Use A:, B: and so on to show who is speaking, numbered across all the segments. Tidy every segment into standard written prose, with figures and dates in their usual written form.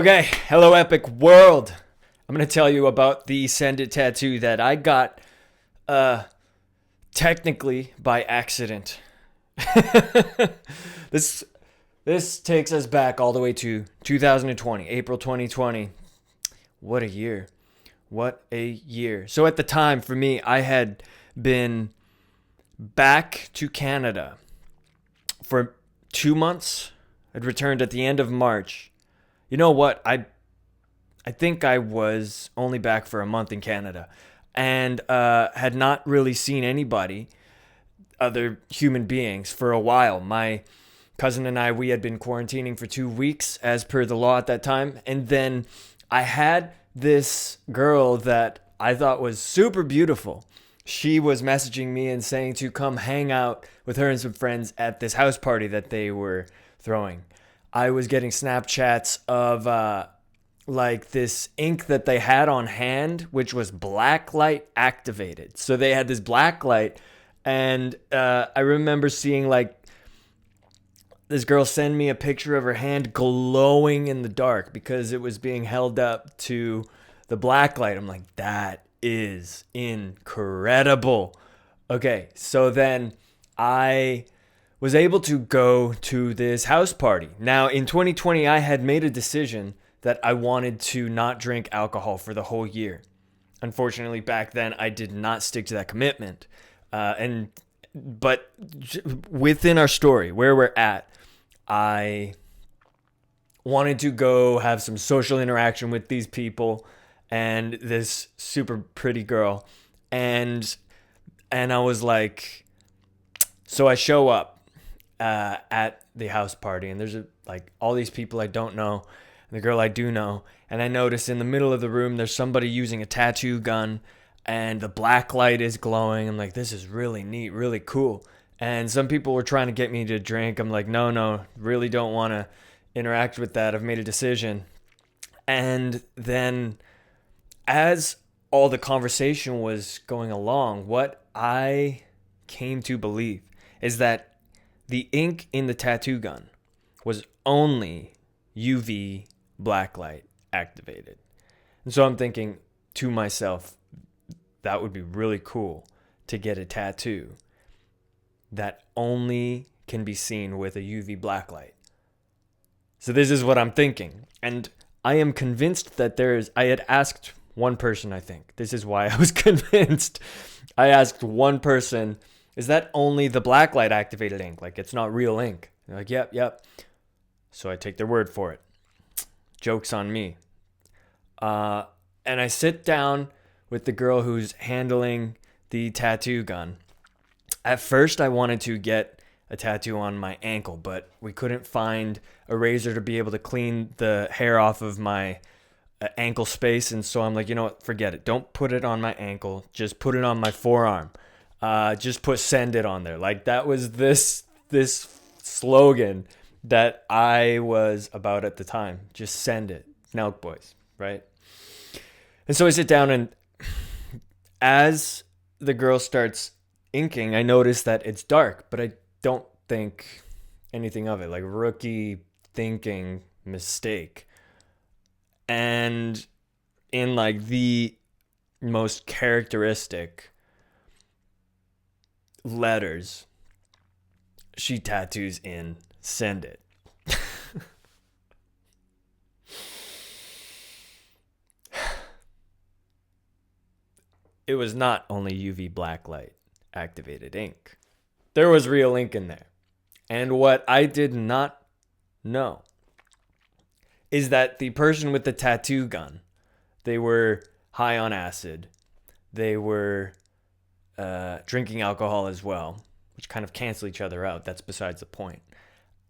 A: Okay, hello Epic World. I'm gonna tell you about the Send It tattoo that I got, technically by accident. this this takes us back all the way to 2020, April 2020. What a year! What a year! So at the time, for me, I had been back to Canada for 2 months. I'd returned at the end of March. You know what? I think I was only back for a month in Canada and had not really seen anybody, other human beings, for a while. My cousin and we had been quarantining for 2 weeks as per the law at that time. And then I had this girl that I thought was super beautiful. She was messaging me and saying to come hang out with her and some friends at this house party that they were throwing. I was getting Snapchats of like this ink that they had on hand, which was blacklight activated. So they had this blacklight, and I remember seeing like this girl send me a picture of her hand glowing in the dark because it was being held up to the blacklight. I'm like, that is incredible. Okay, so then I was able to go to this house party. Now, in 2020, I had made a decision that I wanted to not drink alcohol for the whole year. Unfortunately, back then, I did not stick to that commitment. But within our story, where we're at, I wanted to go have some social interaction with these people and this super pretty girl. And I was like, so I show up at the house party, and there's like all these people I don't know, and the girl I do know, and I notice in the middle of the room there's somebody using a tattoo gun, and the black light is glowing. I'm like, this is really neat, really cool. And some people were trying to get me to drink. I'm like, no, really don't want to interact with that. I've made a decision. And then as all the conversation was going along, what I came to believe is that the ink in the tattoo gun was only UV blacklight activated. And so I'm thinking to myself, that would be really cool to get a tattoo that only can be seen with a UV blacklight. So this is what I'm thinking. And I am convinced that I had asked one person, I think. This is why I was convinced. I asked one person, is that only the blacklight activated ink? Like, it's not real ink. They're like, yep. So I take their word for it. Joke's on me. And I sit down with the girl who's handling the tattoo gun. At first, I wanted to get a tattoo on my ankle, but we couldn't find a razor to be able to clean the hair off of my ankle space. And so I'm like, you know what? Forget it. Don't put it on my ankle. Just put it on my forearm. Just put send it on there. Like, that was this slogan that I was about at the time. Just send it. Nelk boys, right? And so I sit down, and as the girl starts inking, I notice that it's dark, but I don't think anything of it. Like, rookie thinking mistake. And in like the most characteristic letters, she tattoos in send it. It was not only UV blacklight activated ink. There was real ink in there. And what I did not know is that the person with the tattoo gun, they were high on acid. They were drinking alcohol as well, which kind of cancel each other out. That's besides the point.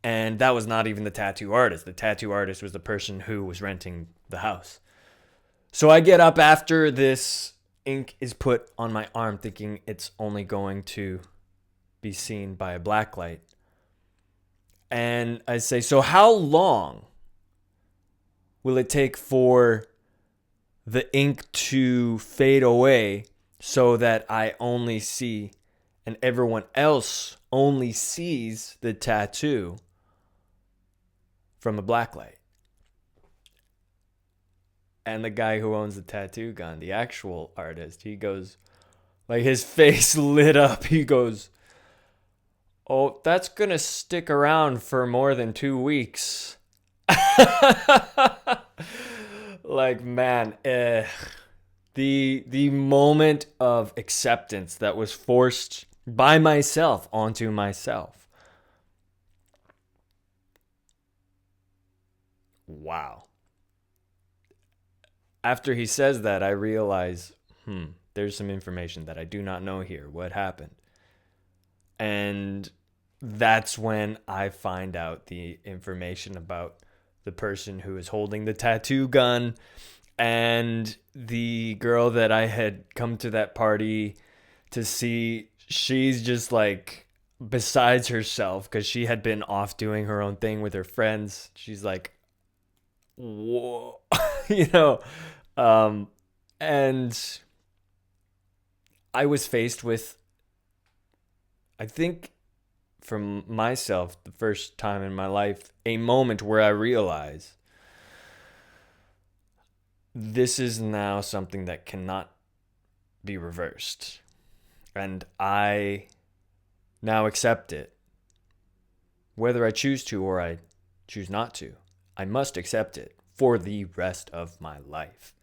A: And that was not even the tattoo artist. The tattoo artist was the person who was renting the house. So I get up after this ink is put on my arm, thinking it's only going to be seen by a blacklight. And I say, so how long will it take for the ink to fade away so that I only see and everyone else only sees the tattoo from a blacklight? And the guy who owns the tattoo gun, the actual artist, he goes, like his face lit up. He goes, "Oh, that's going to stick around for more than 2 weeks." Like, man, the moment of acceptance that was forced by myself onto myself. Wow. After he says that, I realize, there's some information that I do not know here. What happened? And that's when I find out the information about the person who is holding the tattoo gun and the girl that I had come to that party to see. She's just like besides herself because she had been off doing her own thing with her friends. She's like, whoa, and I was faced with, I think, from myself, the first time in my life, a moment where I realize this is now something that cannot be reversed. And I now accept it. Whether I choose to or I choose not to, I must accept it for the rest of my life.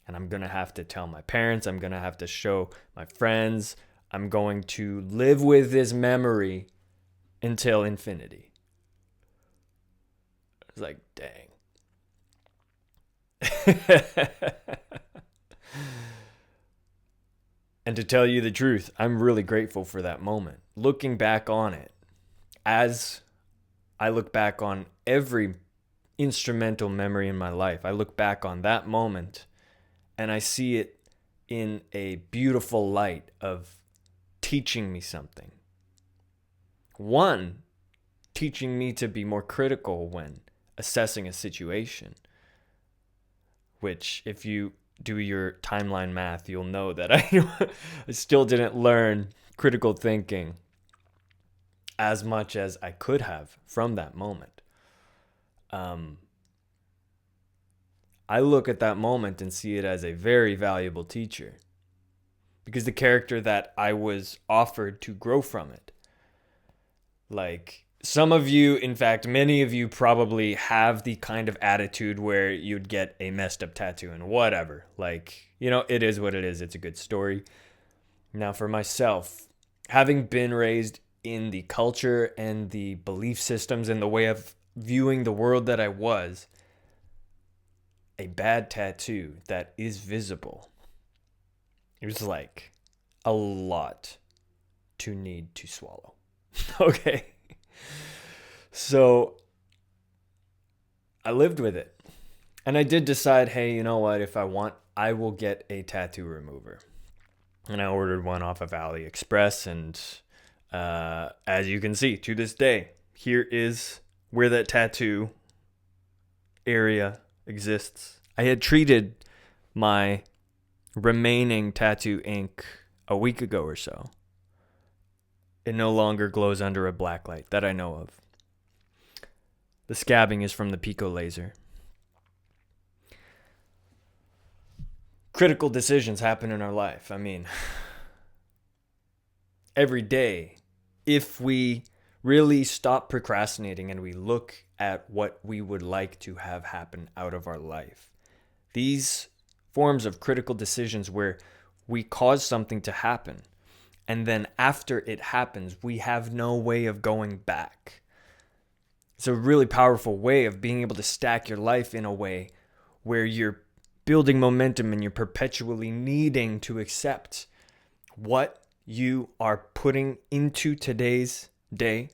A: And I'm going to have to tell my parents, I'm going to have to show my friends, I'm going to live with this memory until infinity. It's like, dang. And to tell you the truth, I'm really grateful for that moment. Looking back on it, as I look back on every instrumental memory in my life, I look back on that moment and I see it in a beautiful light of teaching me something. One, teaching me to be more critical when assessing a situation, which if you do your timeline math, you'll know that I still didn't learn critical thinking as much as I could have from that moment. I look at that moment and see it as a very valuable teacher because the character that I was offered to grow from it. Like, some of you, in fact, many of you probably have the kind of attitude where you'd get a messed up tattoo and whatever. Like, it is what it is. It's a good story. Now, for myself, having been raised in the culture and the belief systems and the way of viewing the world that I was, a bad tattoo that is visible, it was like a lot to need to swallow. Okay. So I lived with it. And I did decide, hey, you know what? If I want, I will get a tattoo remover. And I ordered one off of AliExpress. And as you can see, to this day, here is where that tattoo area exists. I had treated my remaining tattoo ink a week ago or so. It no longer glows under a blacklight that I know of. The scabbing is from the Pico laser. Critical decisions happen in our life. I mean, every day, if we really stop procrastinating and we look at what we would like to have happen out of our life, these forms of critical decisions where we cause something to happen, and then after it happens, we have no way of going back. It's a really powerful way of being able to stack your life in a way where you're building momentum and you're perpetually needing to accept what you are putting into today's day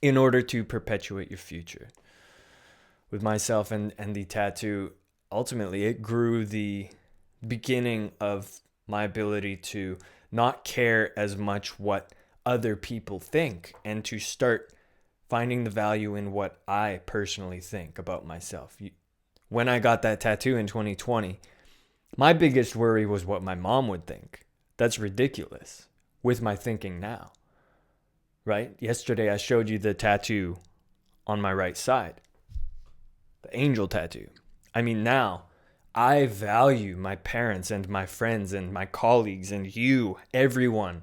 A: in order to perpetuate your future. With myself and the tattoo, ultimately it grew the beginning of my ability to not care as much what other people think and to start finding the value in what I personally think about myself. When I got that tattoo in 2020, my biggest worry was what my mom would think. That's ridiculous with my thinking now, right? Yesterday I showed you the tattoo on my right side, the angel tattoo. I mean, now I value my parents and my friends and my colleagues and you, everyone,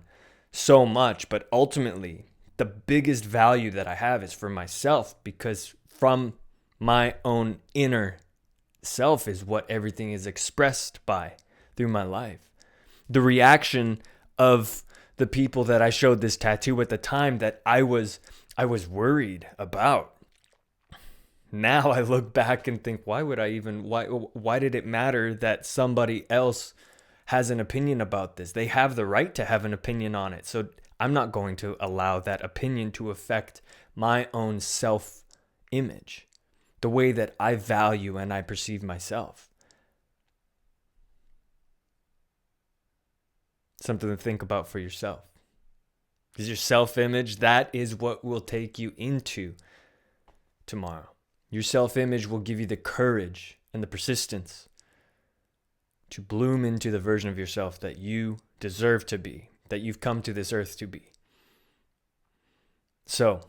A: so much. But ultimately, the biggest value that I have is for myself, because from my own inner self is what everything is expressed by through my life. The reaction of the people that I showed this tattoo at the time that I was worried about. Now I look back and think, why did it matter that somebody else has an opinion about this? They have the right to have an opinion on it. So I'm not going to allow that opinion to affect my own self-image, the way that I value and I perceive myself. Something to think about for yourself. Because your self-image, that is what will take you into tomorrow. Your self-image will give you the courage and the persistence to bloom into the version of yourself that you deserve to be, that you've come to this earth to be. So,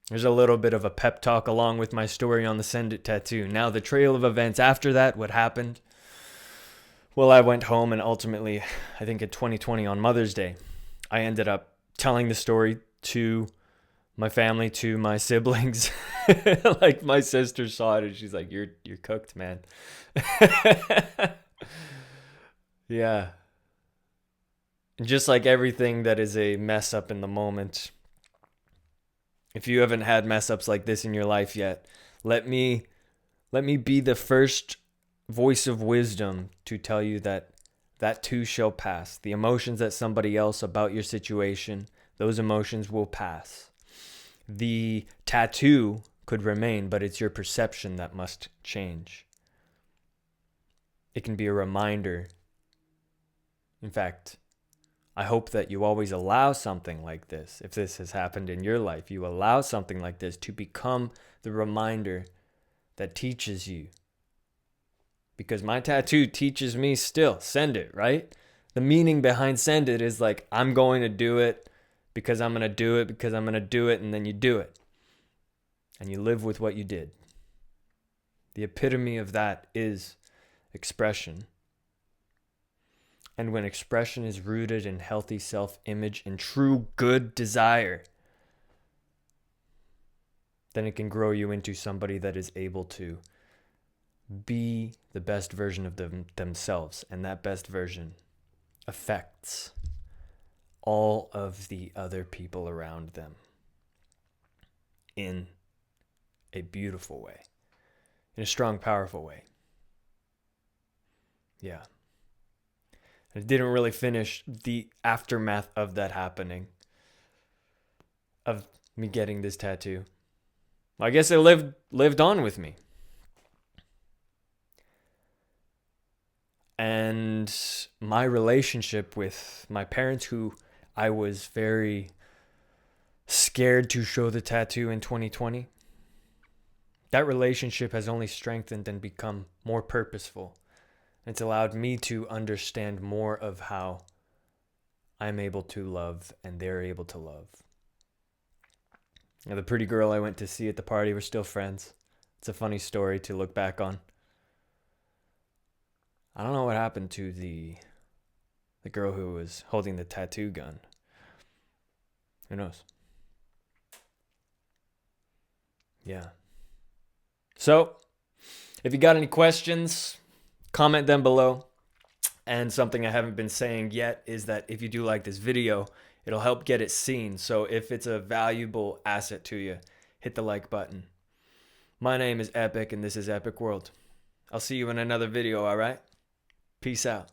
A: there's a little bit of a pep talk along with my story on the Send It tattoo. Now, the trail of events after that, what happened? Well, I went home and ultimately, I think in 2020 on Mother's Day, I ended up telling the story to my family, to my siblings. Like, my sister saw it and she's like, you're cooked, man. Yeah. And just like everything that is a mess up in the moment, if you haven't had mess ups like this in your life yet, let me be the first voice of wisdom to tell you that too shall pass. The emotions that somebody else about your situation, those emotions will pass. The tattoo could remain, but it's your perception that must change. It can be a reminder. In fact, I hope that you always allow something like this. If this has happened in your life, you allow something like this to become the reminder that teaches you. Because my tattoo teaches me still. Send it, right? The meaning behind send it is like, I'm going to do it because I'm going to do it because I'm going to do it, and then you do it. And you live with what you did. The epitome of that is expression. And when expression is rooted in healthy self-image and true good desire, then it can grow you into somebody that is able to be the best version of themselves. And that best version affects all of the other people around them in a beautiful way, in a strong, powerful way. Yeah. I didn't really finish the aftermath of that happening, of me getting this tattoo. I guess it lived on with me. And my relationship with my parents, who I was very scared to show the tattoo in 2020, that relationship has only strengthened and become more purposeful. It's allowed me to understand more of how I'm able to love and they're able to love. Now, the pretty girl I went to see at the party, we're still friends. It's a funny story to look back on. I don't know what happened to the girl who was holding the tattoo gun. Who knows? Yeah. So, if you got any questions, comment them below. And something I haven't been saying yet is that if you do like this video, it'll help get it seen. So if it's a valuable asset to you, hit the like button. My name is Epic, and this is Epicworld. I'll see you in another video, all right? Peace out.